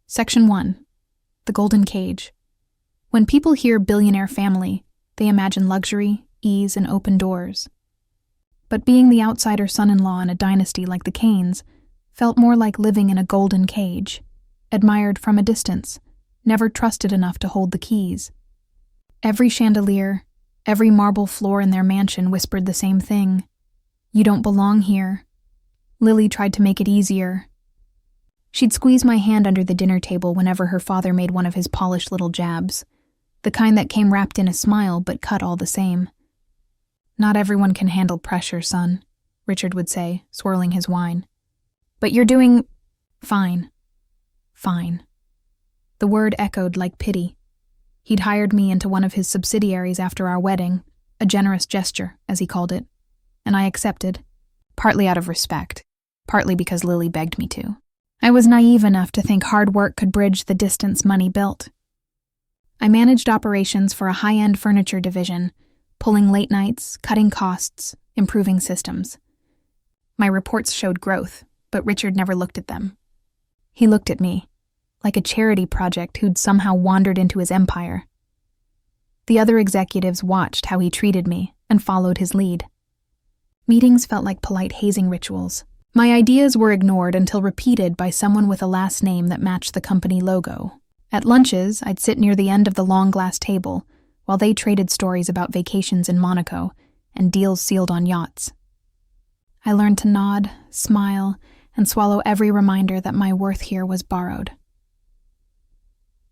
Section 1. The Golden Cage. When people hear billionaire family, they imagine luxury, ease, and open doors. But being the outsider son-in-law in a dynasty like the Canes felt more like living in a golden cage, admired from a distance, never trusted enough to hold the keys. Every chandelier, every marble floor in their mansion whispered the same thing. You don't belong here. Lily tried to make it easier. She'd squeeze my hand under the dinner table whenever her father made one of his polished little jabs, the kind that came wrapped in a smile but cut all the same. Not everyone can handle pressure, son, Richard would say, swirling his wine. But you're doing fine. Fine. The word echoed like pity. He'd hired me into one of his subsidiaries after our wedding, a generous gesture, as he called it, and I accepted, partly out of respect, partly because Lily begged me to. I was naive enough to think hard work could bridge the distance money built. I managed operations for a high-end furniture division, pulling late nights, cutting costs, improving systems. My reports showed growth, but Richard never looked at them. He looked at me, like a charity project who'd somehow wandered into his empire. The other executives watched how he treated me and followed his lead. Meetings felt like polite hazing rituals. My ideas were ignored until repeated by someone with a last name that matched the company logo. At lunches, I'd sit near the end of the long glass table while they traded stories about vacations in Monaco and deals sealed on yachts. I learned to nod, smile, and swallow every reminder that my worth here was borrowed.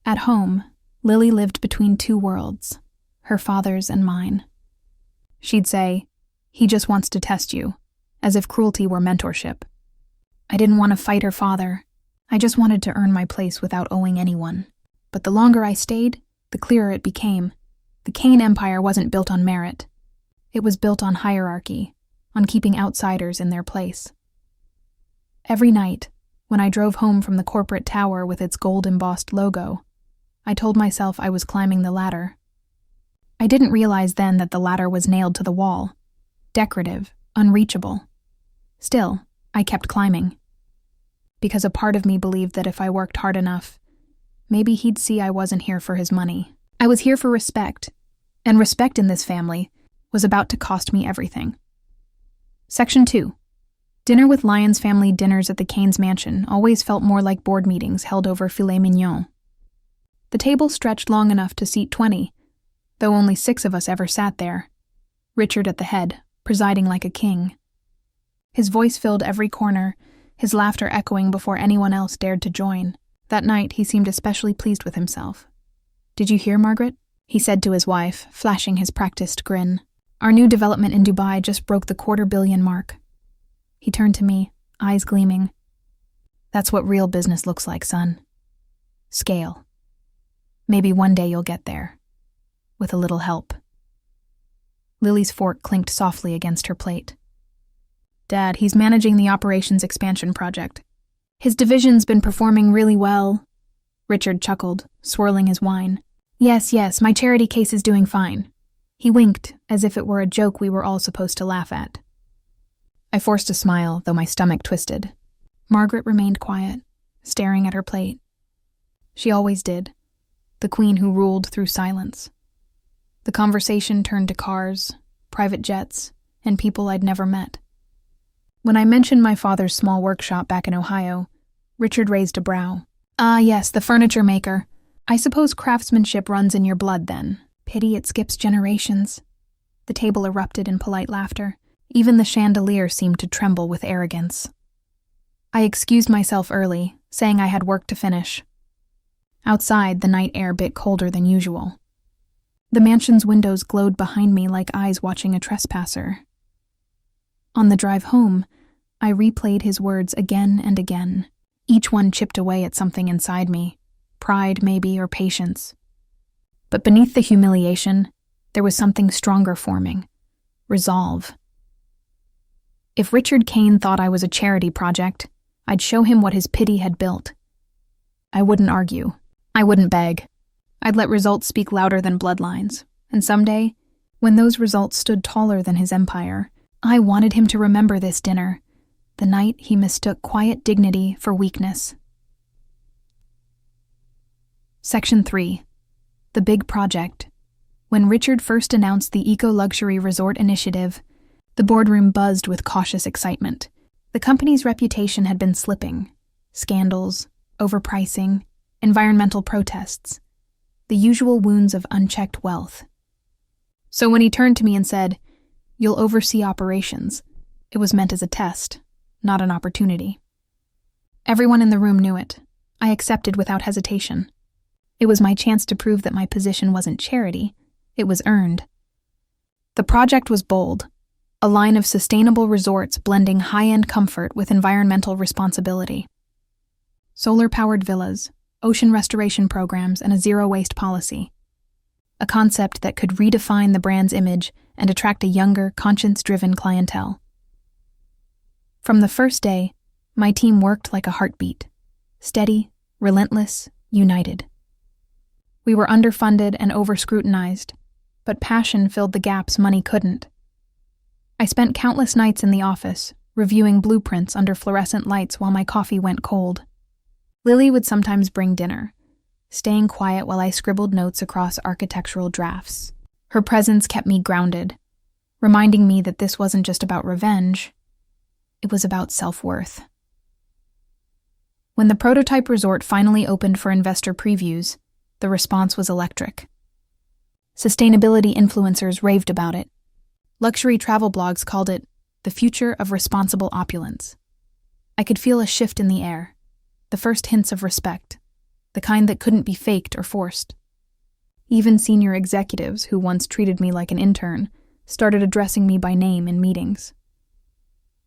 At home, Lily lived between two worlds, her father's and mine. She'd say, "He just wants to test you," as if cruelty were mentorship. I didn't want to fight her father. I just wanted to earn my place without owing anyone. But the longer I stayed, the clearer it became. The Cane Empire wasn't built on merit. It was built on hierarchy, on keeping outsiders in their place. Every night, when I drove home from the corporate tower with its gold-embossed logo, I told myself I was climbing the ladder. I didn't realize then that the ladder was nailed to the wall, decorative, unreachable. Still, I kept climbing. Because a part of me believed that if I worked hard enough, maybe he'd see I wasn't here for his money. I was here for respect, and respect in this family was about to cost me everything. Section 2. Dinner with Lyons family dinners at the Canes mansion always felt more like board meetings held over filet mignon. The table stretched long enough to seat 20, though only 6 of us ever sat there. Richard at the head, presiding like a king. His voice filled every corner, his laughter echoing before anyone else dared to join. That night, he seemed especially pleased with himself. "Did you hear, Margaret?" he said to his wife, flashing his practiced grin. "Our new development in Dubai just broke the $250 million mark." He turned to me, eyes gleaming. "That's what real business looks like, son. Scale. Maybe one day you'll get there. With a little help." Lily's fork clinked softly against her plate. "Dad, he's managing the operations expansion project. His division's been performing really well." Richard chuckled, swirling his wine. Yes, my charity case is doing fine." He winked, as if it were a joke we were all supposed to laugh at. I forced a smile, though my stomach twisted. Margaret remained quiet, staring at her plate. She always did, the queen who ruled through silence. The conversation turned to cars, private jets, and people I'd never met. When I mentioned my father's small workshop back in Ohio, Richard raised a brow. "Ah, yes, the furniture maker. I suppose craftsmanship runs in your blood then. Pity it skips generations." The table erupted in polite laughter. Even the chandelier seemed to tremble with arrogance. I excused myself early, saying I had work to finish. Outside, the night air bit colder than usual. The mansion's windows glowed behind me like eyes watching a trespasser. On the drive home, I replayed his words again and again. Each one chipped away at something inside me, pride maybe or patience. But beneath the humiliation, there was something stronger forming, resolve. If Richard Cane thought I was a charity project, I'd show him what his pity had built. I wouldn't argue. I wouldn't beg. I'd let results speak louder than bloodlines, and someday, when those results stood taller than his empire, I wanted him to remember this dinner, the night he mistook quiet dignity for weakness. Section 3. The Big Project. When Richard first announced the eco-luxury resort initiative, the boardroom buzzed with cautious excitement. The company's reputation had been slipping. Scandals, overpricing, environmental protests, the usual wounds of unchecked wealth. So when he turned to me and said, "You'll oversee operations," it was meant as a test, not an opportunity. Everyone in the room knew it. I accepted without hesitation. It was my chance to prove that my position wasn't charity, it was earned. The project was bold, a line of sustainable resorts blending high-end comfort with environmental responsibility. Solar-powered villas, ocean restoration programs, and a zero-waste policy. A concept that could redefine the brand's image and attract a younger, conscience-driven clientele. From the first day, my team worked like a heartbeat. Steady, relentless, united. We were underfunded and over-scrutinized, but passion filled the gaps money couldn't. I spent countless nights in the office, reviewing blueprints under fluorescent lights while my coffee went cold. Lily would sometimes bring dinner, staying quiet while I scribbled notes across architectural drafts. Her presence kept me grounded, reminding me that this wasn't just about revenge, it was about self-worth. When the prototype resort finally opened for investor previews, the response was electric. Sustainability influencers raved about it. Luxury travel blogs called it the future of responsible opulence. I could feel a shift in the air, the first hints of respect, the kind that couldn't be faked or forced. Even senior executives who once treated me like an intern started addressing me by name in meetings.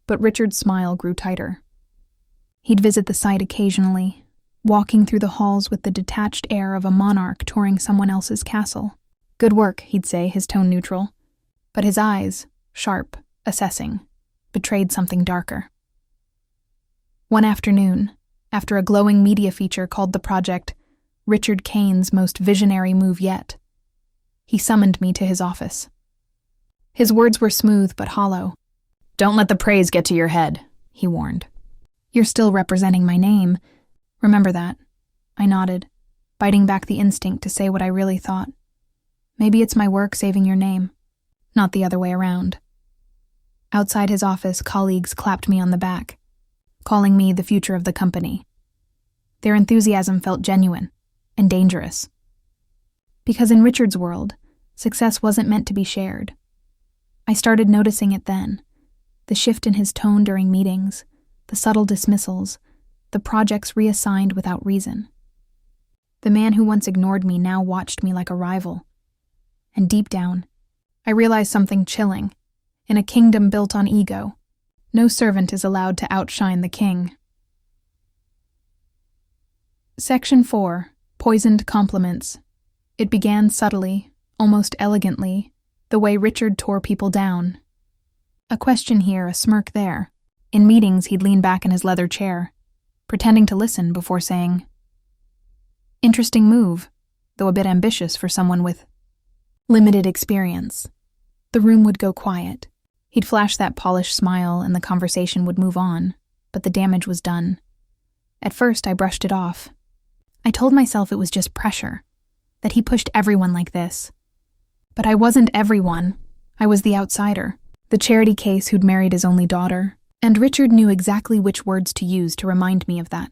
But Richard's smile grew tighter. He'd visit the site occasionally, walking through the halls with the detached air of a monarch touring someone else's castle. "Good work," he'd say, his tone neutral. But his eyes, sharp, assessing, betrayed something darker. One afternoon, after a glowing media feature called the project Richard Kane's most visionary move yet, he summoned me to his office. His words were smooth but hollow. "Don't let the praise get to your head," he warned. "You're still representing my name. Remember that." I nodded, biting back the instinct to say what I really thought. Maybe it's my work saving your name, not the other way around. Outside his office, colleagues clapped me on the back, calling me the future of the company. Their enthusiasm felt genuine and dangerous. Because in Richard's world, success wasn't meant to be shared. I started noticing it then. The shift in his tone during meetings, the subtle dismissals, the projects reassigned without reason. The man who once ignored me now watched me like a rival. And deep down, I realized something chilling. In a kingdom built on ego, no servant is allowed to outshine the king. Section 4. Poisoned compliments. It began subtly, almost elegantly, the way Richard tore people down. A question here, a smirk there. In meetings, he'd lean back in his leather chair, pretending to listen before saying, "Interesting move, though a bit ambitious for someone with limited experience." The room would go quiet. He'd flash that polished smile and the conversation would move on, but the damage was done. At first, I brushed it off. I told myself it was just pressure, that he pushed everyone like this. But I wasn't everyone. I was the outsider, the charity case who'd married his only daughter, and Richard knew exactly which words to use to remind me of that.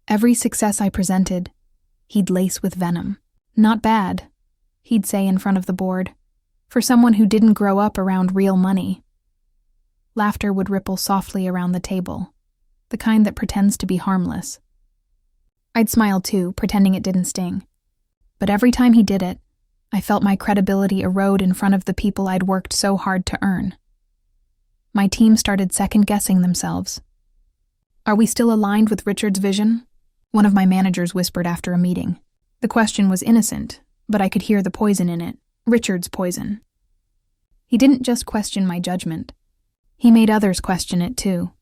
Every success I presented, he'd lace with venom. "Not bad," he'd say in front of the board, for someone who didn't grow up around real money. Laughter would ripple softly around the table, the kind that pretends to be harmless. I'd smile too, pretending it didn't sting. But every time he did it, I felt my credibility erode in front of the people I'd worked so hard to earn. My team started second-guessing themselves. "Are we still aligned with Richard's vision?" one of my managers whispered after a meeting. The question was innocent, but I could hear the poison in it, Richard's poison. He didn't just question my judgment. He made others question it too.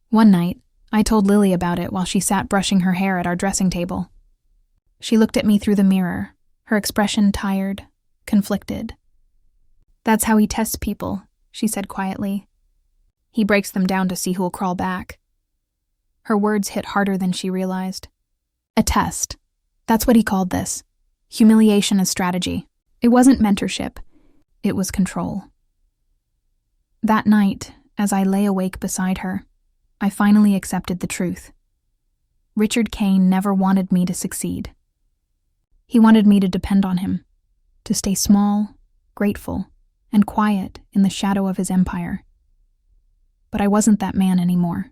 One night, I told Lily about it while she sat brushing her hair at our dressing table. She looked at me through the mirror, her expression tired, conflicted. "That's how he tests people," she said quietly. "He breaks them down to see who'll crawl back." Her words hit harder than she realized. A test. That's what he called this. Humiliation as strategy. It wasn't mentorship. It was control. That night, as I lay awake beside her, I finally accepted the truth. Richard Kane never wanted me to succeed. He wanted me to depend on him, to stay small, grateful, and quiet in the shadow of his empire. But I wasn't that man anymore.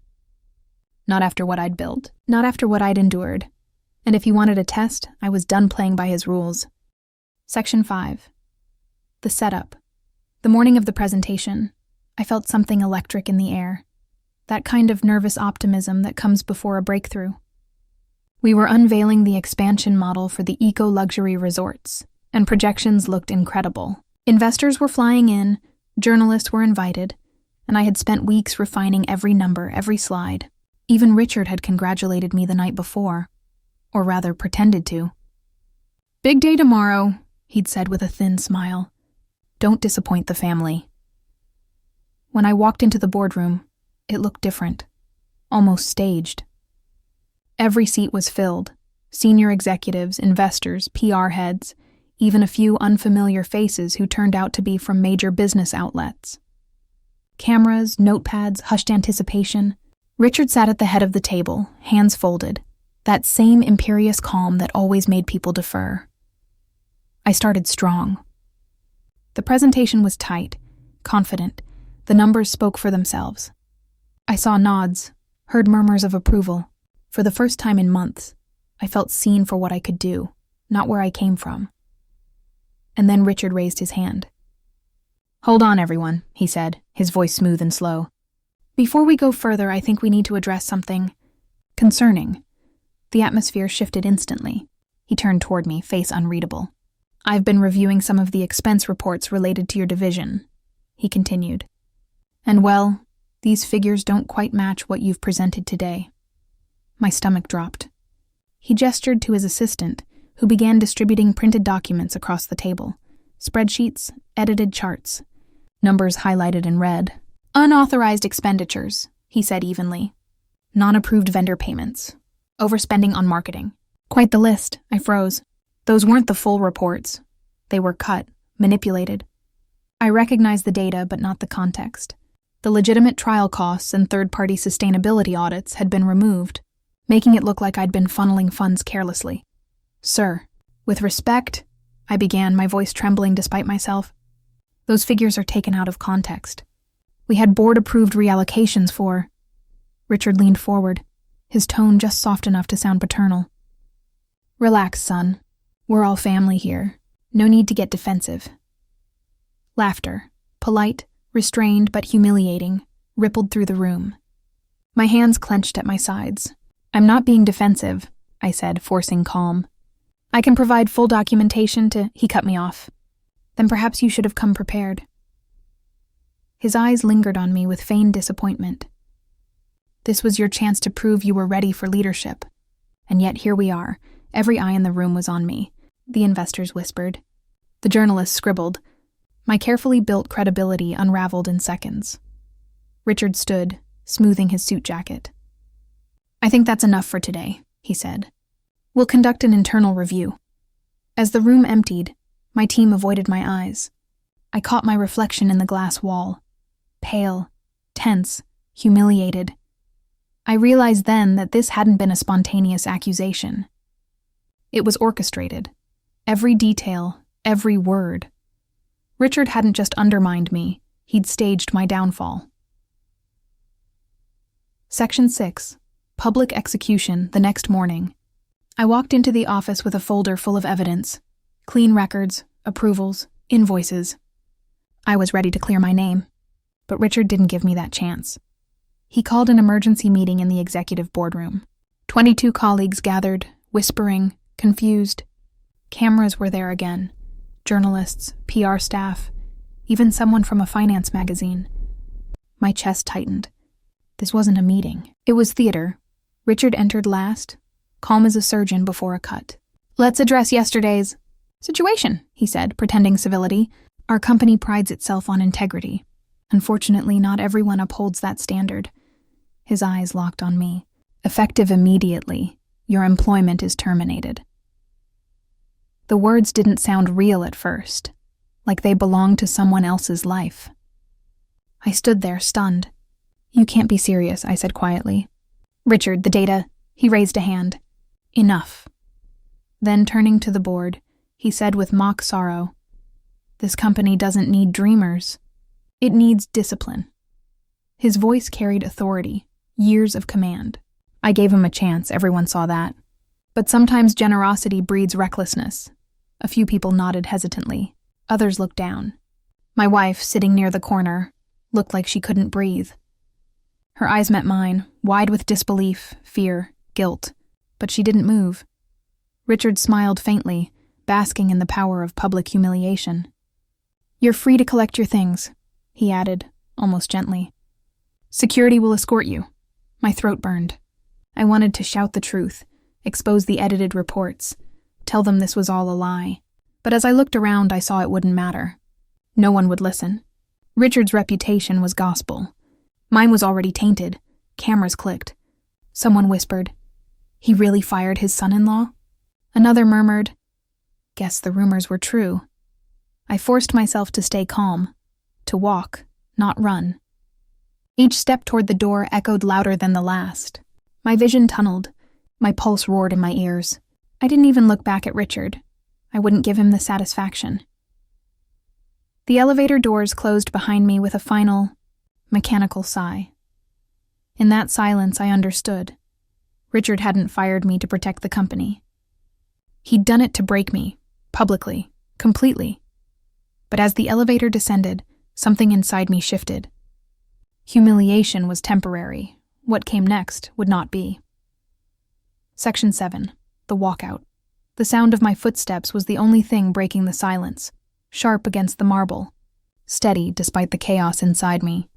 Not after what I'd built, not after what I'd endured. And if he wanted a test, I was done playing by his rules. Section 5. The setup. The morning of the presentation, I felt something electric in the air. That kind of nervous optimism that comes before a breakthrough. We were unveiling the expansion model for the eco-luxury resorts, and projections looked incredible. Investors were flying in, journalists were invited, and I had spent weeks refining every number, every slide. Even Richard had congratulated me the night before, or rather pretended to. "Big day tomorrow," he'd said with a thin smile. "Don't disappoint the family." When I walked into the boardroom, it looked different, almost staged. Every seat was filled, senior executives, investors, PR heads, even a few unfamiliar faces who turned out to be from major business outlets. Cameras, notepads, hushed anticipation. Richard sat at the head of the table, hands folded, that same imperious calm that always made people defer. I started strong. The presentation was tight, confident. The numbers spoke for themselves. I saw nods, heard murmurs of approval. For the first time in months, I felt seen for what I could do, not where I came from. And then Richard raised his hand. "Hold on, everyone," he said, his voice smooth and slow. "Before we go further, I think we need to address something concerning." The atmosphere shifted instantly. He turned toward me, face unreadable. "I've been reviewing some of the expense reports related to your division," he continued. "And well, these figures don't quite match what you've presented today." My stomach dropped. He gestured to his assistant, who began distributing printed documents across the table. Spreadsheets, edited charts, numbers highlighted in red. "Unauthorized expenditures," he said evenly. "Non-approved vendor payments. Overspending on marketing." Quite the list, I froze. Those weren't the full reports. They were cut, manipulated. I recognized the data, but not the context. The legitimate trial costs and third-party sustainability audits had been removed, making it look like I'd been funneling funds carelessly. "Sir, with respect," I began, my voice trembling despite myself. "Those figures are taken out of context. We had board-approved reallocations for—" Richard leaned forward, his tone just soft enough to sound paternal. "Relax, son. We're all family here. No need to get defensive." Laughter, polite, restrained but humiliating, rippled through the room. My hands clenched at my sides. "I'm not being defensive," I said, forcing calm. "I can provide full documentation to—" He cut me off. "Then perhaps you should have come prepared." His eyes lingered on me with feigned disappointment. "This was your chance to prove you were ready for leadership. And yet here we are. Every eye in the room was on me," the investors whispered. The journalists scribbled. My carefully built credibility unraveled in seconds. Richard stood, smoothing his suit jacket. "I think that's enough for today," he said. "We'll conduct an internal review." As the room emptied, my team avoided my eyes. I caught my reflection in the glass wall. Pale, tense, humiliated. I realized then that this hadn't been a spontaneous accusation. It was orchestrated. Every detail, every word. Richard hadn't just undermined me, he'd staged my downfall. Section 6. Public execution the next morning. I walked into the office with a folder full of evidence. Clean records, approvals, invoices. I was ready to clear my name. But Richard didn't give me that chance. He called an emergency meeting in the executive boardroom. 22 colleagues gathered, whispering, confused. Cameras were there again. Journalists, PR staff, even someone from a finance magazine. My chest tightened. This wasn't a meeting. It was theater. Richard entered last, calm as a surgeon before a cut. "Let's address yesterday's situation," he said, pretending civility. "Our company prides itself on integrity. Unfortunately, not everyone upholds that standard." His eyes locked on me. "Effective immediately. Your employment is terminated." The words didn't sound real at first, like they belonged to someone else's life. I stood there, stunned. "You can't be serious," I said quietly. "Richard, the data..." He raised a hand. "Enough." Then, turning to the board, he said with mock sorrow, "This company doesn't need dreamers. It needs discipline." His voice carried authority, years of command. I gave him a chance, everyone saw that. But sometimes generosity breeds recklessness. A few people nodded hesitantly. Others looked down. My wife, sitting near the corner, looked like she couldn't breathe. Her eyes met mine, wide with disbelief, fear, guilt, but she didn't move. Richard smiled faintly, basking in the power of public humiliation. "You're free to collect your things," he added, almost gently. "Security will escort you." My throat burned. I wanted to shout the truth, expose the edited reports, tell them this was all a lie. But as I looked around, I saw it wouldn't matter. No one would listen. Richard's reputation was gospel. Mine was already tainted. Cameras clicked. Someone whispered, "He really fired his son-in-law?" Another murmured, "Guess the rumors were true." I forced myself to stay calm, to walk, not run. Each step toward the door echoed louder than the last. My vision tunneled. My pulse roared in my ears. I didn't even look back at Richard. I wouldn't give him the satisfaction. The elevator doors closed behind me with a final, mechanical sigh. In that silence, I understood. Richard hadn't fired me to protect the company. He'd done it to break me, publicly, completely. But as the elevator descended, something inside me shifted. Humiliation was temporary. What came next would not be. Section 7. The Walkout. The sound of my footsteps was the only thing breaking the silence, sharp against the marble, steady despite the chaos inside me.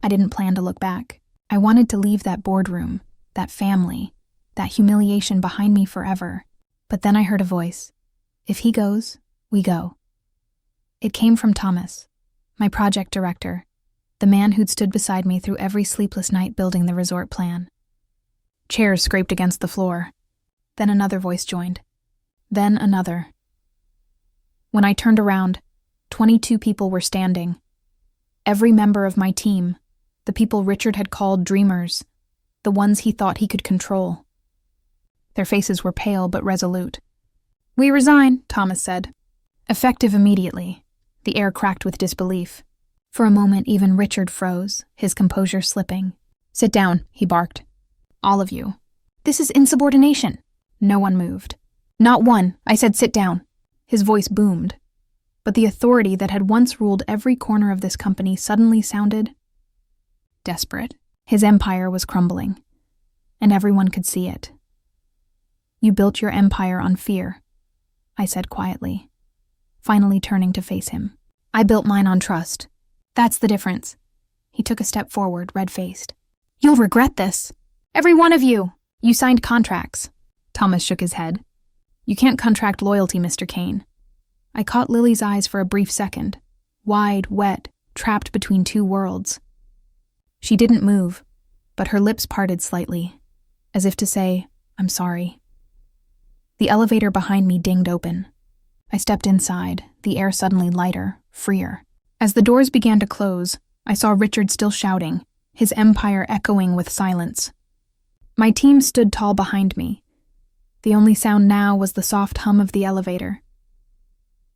I didn't plan to look back. I wanted to leave that boardroom, that family, that humiliation behind me forever. But then I heard a voice. "If he goes, we go." It came from Thomas, my project director, the man who'd stood beside me through every sleepless night building the resort plan. Chairs scraped against the floor. Then another voice joined. Then another. When I turned around, 22 people were standing. Every member of my team, the people Richard had called dreamers, the ones he thought he could control. Their faces were pale but resolute. "We resign," Thomas said. Effective immediately. The air cracked with disbelief. For a moment, even Richard froze, his composure slipping. "Sit down," he barked. "All of you. This is insubordination." No one moved. "Not one. I said sit down." His voice boomed. But the authority that had once ruled every corner of this company suddenly sounded desperate. His empire was crumbling, and everyone could see it. "You built your empire on fear," I said quietly, finally turning to face him. "I built mine on trust. That's the difference." He took a step forward, red-faced. "You'll regret this. Every one of you. You signed contracts." Thomas shook his head. "You can't contract loyalty, Mr. Kane." I caught Lily's eyes for a brief second, wide, wet, trapped between two worlds. She didn't move, but her lips parted slightly, as if to say, "I'm sorry." The elevator behind me dinged open. I stepped inside, the air suddenly lighter, freer. As the doors began to close, I saw Richard still shouting, his empire echoing with silence. My team stood tall behind me. The only sound now was the soft hum of the elevator.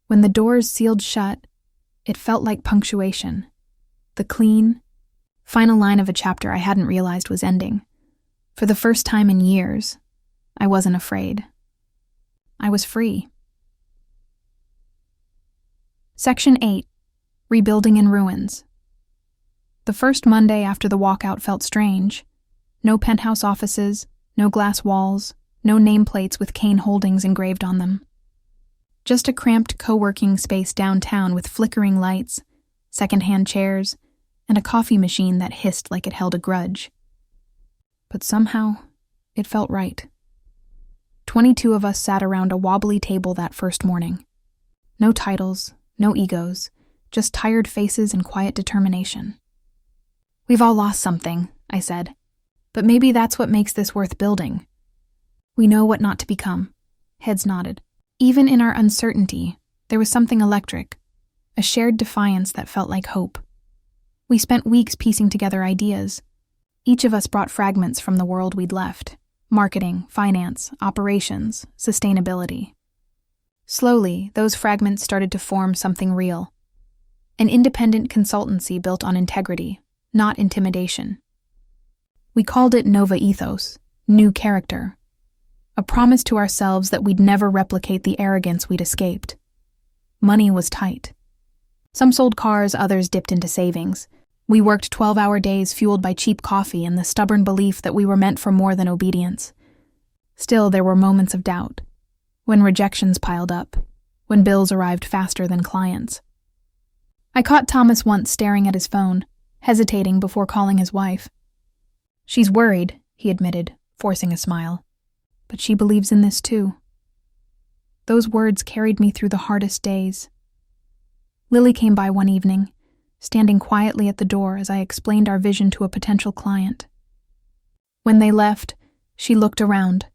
When the doors sealed shut, it felt like punctuation. The clean, final line of a chapter I hadn't realized was ending. For the first time in years, I wasn't afraid. I was free. Section 8. Rebuilding in Ruins. The first Monday after the walkout felt strange. No penthouse offices, no glass walls, no nameplates with Kane Holdings engraved on them. Just a cramped co-working space downtown with flickering lights, second-hand chairs, and a coffee machine that hissed like it held a grudge. But somehow, it felt right. 22 of us sat around a wobbly table that first morning. No titles, no egos, just tired faces and quiet determination. "We've all lost something," I said. "But maybe that's what makes this worth building. We know what not to become." Heads nodded. Even in our uncertainty, there was something electric, a shared defiance that felt like hope. We spent weeks piecing together ideas. Each of us brought fragments from the world we'd left: marketing, finance, operations, sustainability. Slowly, those fragments started to form something real. An independent consultancy built on integrity, not intimidation. We called it Nova Ethos, New Character, a promise to ourselves that we'd never replicate the arrogance we'd escaped. Money was tight. Some sold cars, others dipped into savings. We worked 12-hour days fueled by cheap coffee and the stubborn belief that we were meant for more than obedience. Still, there were moments of doubt. When rejections piled up, when bills arrived faster than clients. I caught Thomas once staring at his phone, hesitating before calling his wife. "She's worried," he admitted, forcing a smile. "But she believes in this too." Those words carried me through the hardest days. Lily came by one evening, standing quietly at the door as I explained our vision to a potential client. When they left, she looked around.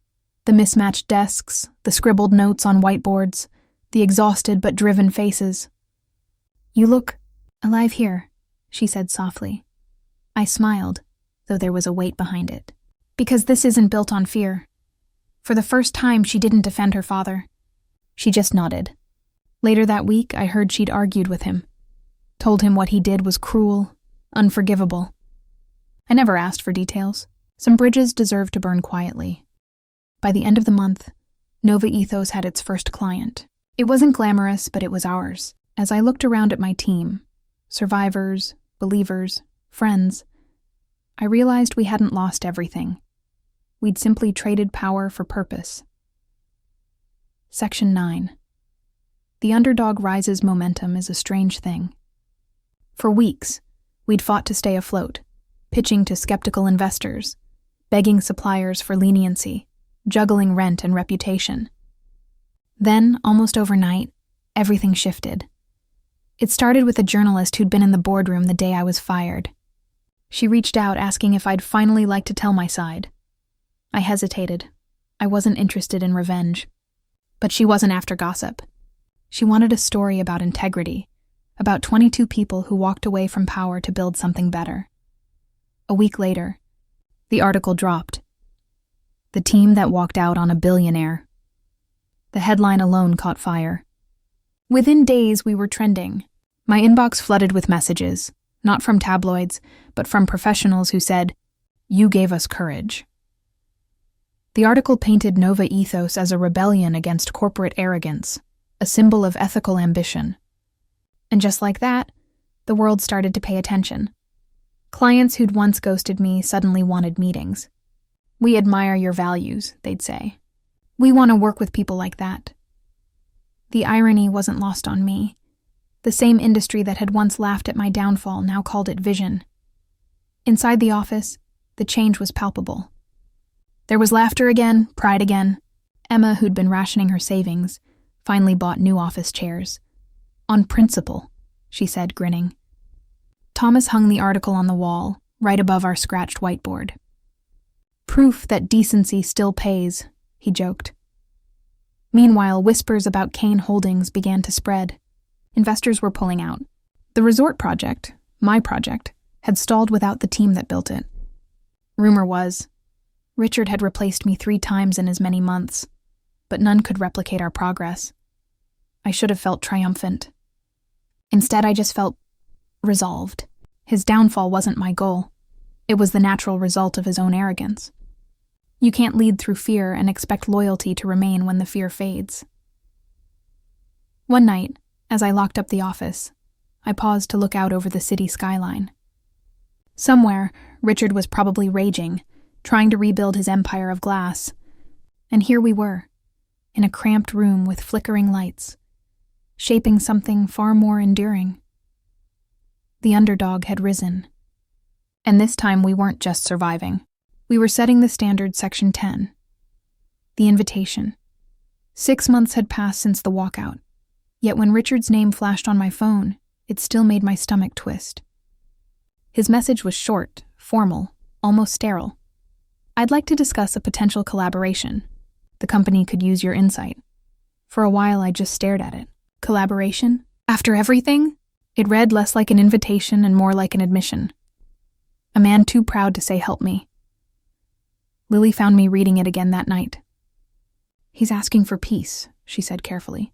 The mismatched desks, the scribbled notes on whiteboards, the exhausted but driven faces. "You look alive here," she said softly. I smiled, though there was a weight behind it. "Because this isn't built on fear." For the first time, she didn't defend her father. She just nodded. Later that week, I heard she'd argued with him. Told him what he did was cruel, unforgivable. I never asked for details. Some bridges deserved to burn quietly. By the end of the month, Nova Ethos had its first client. It wasn't glamorous, but it was ours. As I looked around at my team, survivors, believers, friends, I realized we hadn't lost everything. We'd simply traded power for purpose. Section 9. The underdog rises momentum is a strange thing. For weeks, we'd fought to stay afloat, pitching to skeptical investors, begging suppliers for leniency, juggling rent and reputation. Then, almost overnight, everything shifted. It started with a journalist who'd been in the boardroom the day I was fired. She reached out asking if I'd finally like to tell my side. I hesitated. I wasn't interested in revenge. But she wasn't after gossip. She wanted a story about integrity, about 22 people who walked away from power to build something better. A week later, the article dropped. The team that walked out on a billionaire. The headline alone caught fire. Within days, we were trending. My inbox flooded with messages, not from tabloids, but from professionals who said, "You gave us courage." The article painted Nova Ethos as a rebellion against corporate arrogance, a symbol of ethical ambition. And just like that, the world started to pay attention. Clients who'd once ghosted me suddenly wanted meetings. "We admire your values," they'd say. "We want to work with people like that." The irony wasn't lost on me. The same industry that had once laughed at my downfall now called it vision. Inside the office, the change was palpable. There was laughter again, pride again. Emma, who'd been rationing her savings, finally bought new office chairs. "On principle," she said, grinning. Thomas hung the article on the wall, right above our scratched whiteboard. "Proof that decency still pays," he joked. Meanwhile, whispers about Kane Holdings began to spread. Investors were pulling out. The resort project, my project, had stalled without the team that built it. Rumor was, Richard had replaced me 3 times in as many months, but none could replicate our progress. I should have felt triumphant. Instead, I just felt resolved. His downfall wasn't my goal. It was the natural result of his own arrogance. You can't lead through fear and expect loyalty to remain when the fear fades. One night, as I locked up the office, I paused to look out over the city skyline. Somewhere, Richard was probably raging, trying to rebuild his empire of glass. And here we were, in a cramped room with flickering lights, shaping something far more enduring. The underdog had risen. And this time we weren't just surviving. We were setting the standard. Section 10. The invitation. 6 months had passed since the walkout, yet when Richard's name flashed on my phone, it still made my stomach twist. His message was short, formal, almost sterile. "I'd like to discuss a potential collaboration. The company could use your insight. For a while, I just stared at it. Collaboration? After everything? It read less like an invitation and more like an admission. A man too proud to say help me. Lily found me reading it again that night. He's asking for peace, she said carefully.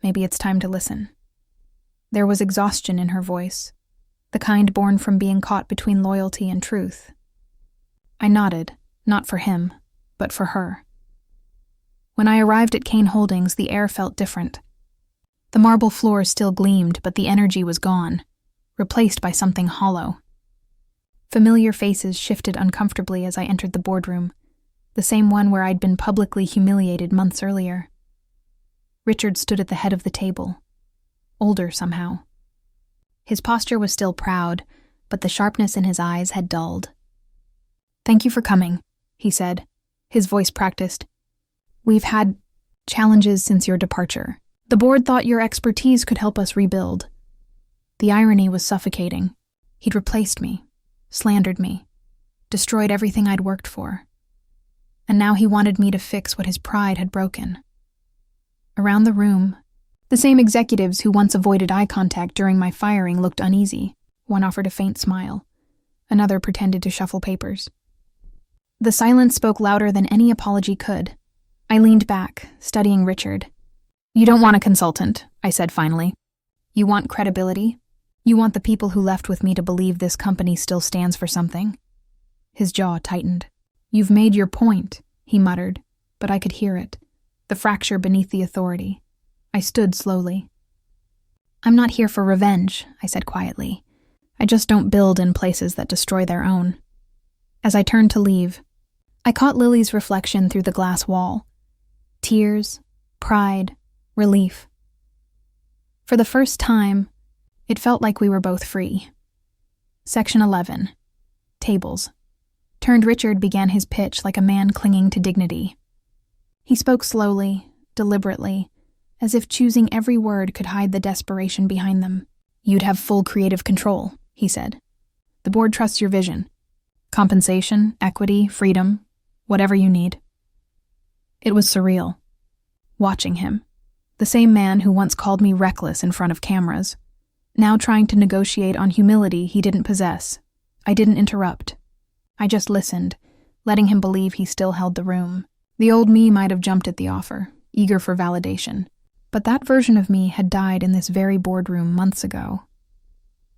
Maybe it's time to listen. There was exhaustion in her voice, the kind born from being caught between loyalty and truth. I nodded, not for him, but for her. When I arrived at Kane Holdings, the air felt different. The marble floor still gleamed, but the energy was gone, replaced by something hollow. Familiar faces shifted uncomfortably as I entered the boardroom, the same one where I'd been publicly humiliated months earlier. Richard stood at the head of the table, older somehow. His posture was still proud, but the sharpness in his eyes had dulled. "Thank you for coming," he said, his voice practiced. "We've had challenges since your departure. The board thought your expertise could help us rebuild." The irony was suffocating. He'd replaced me, slandered me, destroyed everything I'd worked for. And now he wanted me to fix what his pride had broken. Around the room, the same executives who once avoided eye contact during my firing looked uneasy. One offered a faint smile. Another pretended to shuffle papers. The silence spoke louder than any apology could. I leaned back, studying Richard. "You don't want a consultant," I said finally. "You want credibility? You want the people who left with me to believe this company still stands for something?" His jaw tightened. "You've made your point," he muttered, but I could hear it, the fracture beneath the authority. I stood slowly. "I'm not here for revenge," I said quietly. "I just don't build in places that destroy their own." As I turned to leave, I caught Lily's reflection through the glass wall. Tears, pride, relief. For the first time, it felt like we were both free. Section 11. Tables. Turned Richard began his pitch like a man clinging to dignity. He spoke slowly, deliberately, as if choosing every word could hide the desperation behind them. "You'd have full creative control," he said. "The board trusts your vision. Compensation, equity, freedom, whatever you need." It was surreal. Watching him, the same man who once called me reckless in front of cameras, now trying to negotiate on humility he didn't possess. I didn't interrupt. I just listened, letting him believe he still held the room. The old me might have jumped at the offer, eager for validation, but that version of me had died in this very boardroom months ago.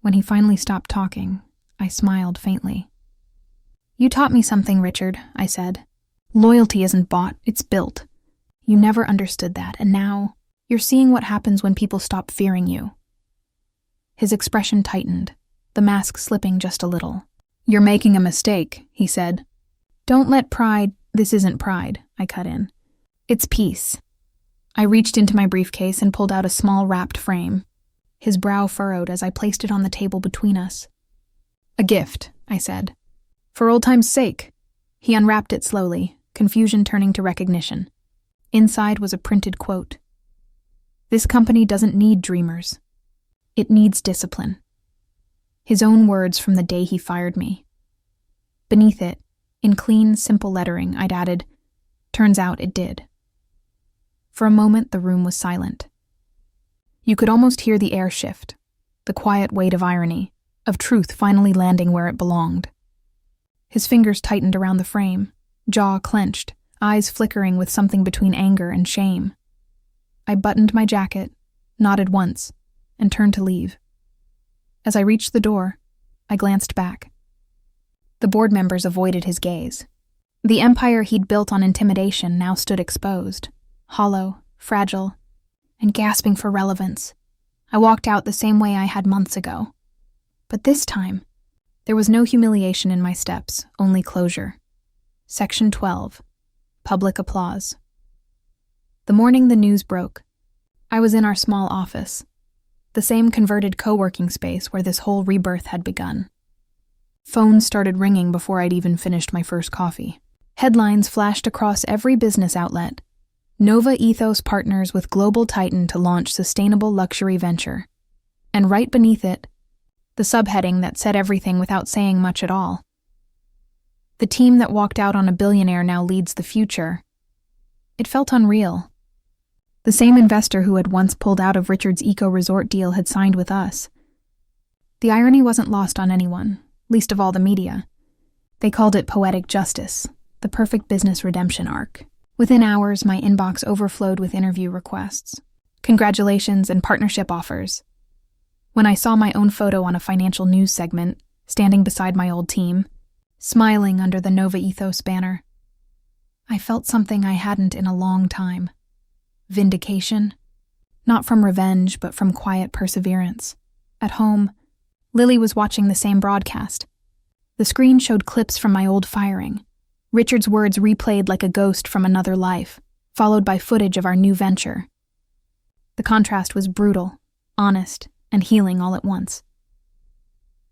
When he finally stopped talking, I smiled faintly. "You taught me something, Richard," I said. "Loyalty isn't bought, it's built. You never understood that, and now you're seeing what happens when people stop fearing you." His expression tightened, the mask slipping just a little. "You're making a mistake," he said. "Don't let pride—" "This isn't pride," I cut in. "It's peace." I reached into my briefcase and pulled out a small wrapped frame. His brow furrowed as I placed it on the table between us. "A gift," I said. "For old time's sake." He unwrapped it slowly, confusion turning to recognition. Inside was a printed quote. "This company doesn't need dreamers. It needs discipline." His own words from the day he fired me. Beneath it, in clean, simple lettering, I'd added, "Turns out it did." For a moment, the room was silent. You could almost hear the air shift, the quiet weight of irony, of truth finally landing where it belonged. His fingers tightened around the frame, jaw clenched, eyes flickering with something between anger and shame. I buttoned my jacket, nodded once, and turned to leave. As I reached the door, I glanced back. The board members avoided his gaze. The empire he'd built on intimidation now stood exposed, hollow, fragile, and gasping for relevance. I walked out the same way I had months ago. But this time, there was no humiliation in my steps, only closure. Section 12. Public applause. The morning the news broke, I was in our small office, the same converted co-working space where this whole rebirth had begun. Phones started ringing before I'd even finished my first coffee. Headlines flashed across every business outlet. Nova Ethos partners with Global Titan to launch sustainable luxury venture. And right beneath it, the subheading that said everything without saying much at all. The team that walked out on a billionaire now leads the future. It felt unreal. The same investor who had once pulled out of Richard's eco-resort deal had signed with us. The irony wasn't lost on anyone, least of all the media. They called it poetic justice, the perfect business redemption arc. Within hours, my inbox overflowed with interview requests, congratulations, and partnership offers. When I saw my own photo on a financial news segment, standing beside my old team, smiling under the Nova Ethos banner, I felt something I hadn't in a long time. Vindication. Not from revenge, but from quiet perseverance. At home, Lily was watching the same broadcast. The screen showed clips from my old firing. Richard's words replayed like a ghost from another life, followed by footage of our new venture. The contrast was brutal, honest, and healing all at once.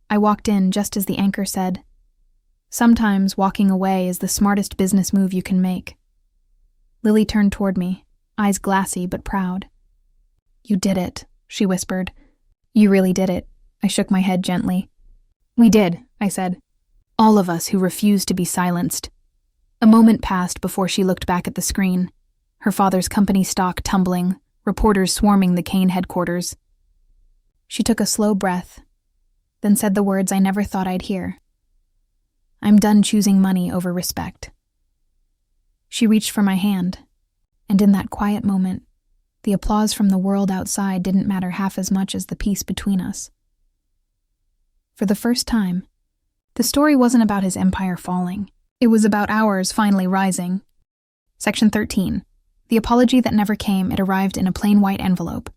I walked in just as the anchor said, "Sometimes walking away is the smartest business move you can make." Lily turned toward me, eyes glassy but proud. "You did it," she whispered. "You really did it." I shook my head gently. "We did," I said. "All of us who refused to be silenced." A moment passed before she looked back at the screen, her father's company stock tumbling, reporters swarming the Kane headquarters. She took a slow breath, then said the words I never thought I'd hear. "I'm done choosing money over respect." She reached for my hand, and in that quiet moment, the applause from the world outside didn't matter half as much as the peace between us. For the first time, the story wasn't about his empire falling. It was about ours finally rising. Section 13. The apology that never came. It arrived in a plain white envelope.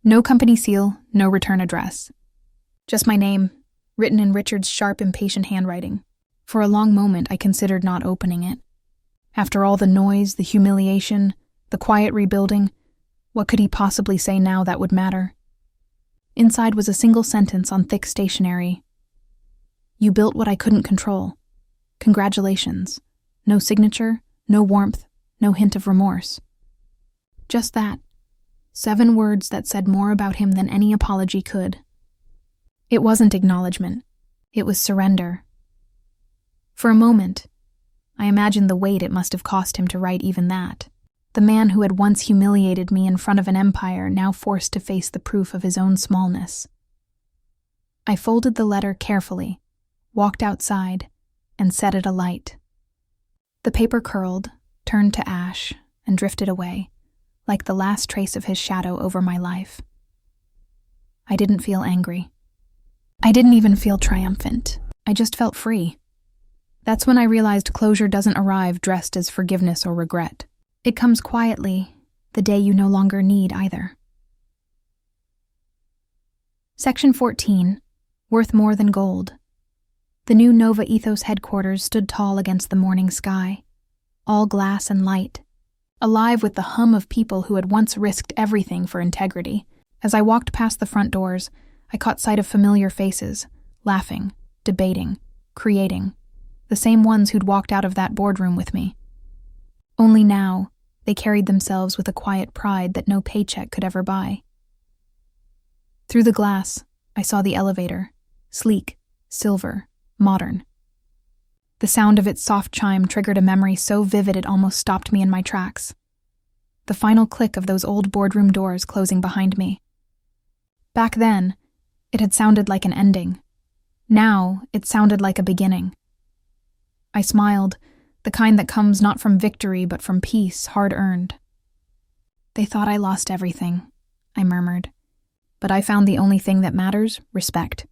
No company seal, no return address. Just my name, written in Richard's sharp, impatient handwriting. For a long moment, I considered not opening it. After all the noise, the humiliation, the quiet rebuilding, what could he possibly say now that would matter? Inside was a single sentence on thick stationery. "You built what I couldn't control. Congratulations." No signature, no warmth, no hint of remorse. Just that. 7 words that said more about him than any apology could. It wasn't acknowledgement. It was surrender. For a moment, I imagined the weight it must have cost him to write even that. The man who had once humiliated me in front of an empire, now forced to face the proof of his own smallness. I folded the letter carefully, walked outside, and set it alight. The paper curled, turned to ash, and drifted away, like the last trace of his shadow over my life. I didn't feel angry. I didn't even feel triumphant. I just felt free. That's when I realized closure doesn't arrive dressed as forgiveness or regret. It comes quietly, the day you no longer need either. Section 14. Worth more than gold. The new Nova Ethos headquarters stood tall against the morning sky, all glass and light, alive with the hum of people who had once risked everything for integrity. As I walked past the front doors, I caught sight of familiar faces, laughing, debating, creating, the same ones who'd walked out of that boardroom with me. Only now, they carried themselves with a quiet pride that no paycheck could ever buy. Through the glass, I saw the elevator, sleek, silver, modern. The sound of its soft chime triggered a memory so vivid it almost stopped me in my tracks. The final click of those old boardroom doors closing behind me. Back then, it had sounded like an ending. Now, it sounded like a beginning. I smiled, the kind that comes not from victory but from peace, hard-earned. "They thought I lost everything," I murmured. "But I found the only thing that matters, respect."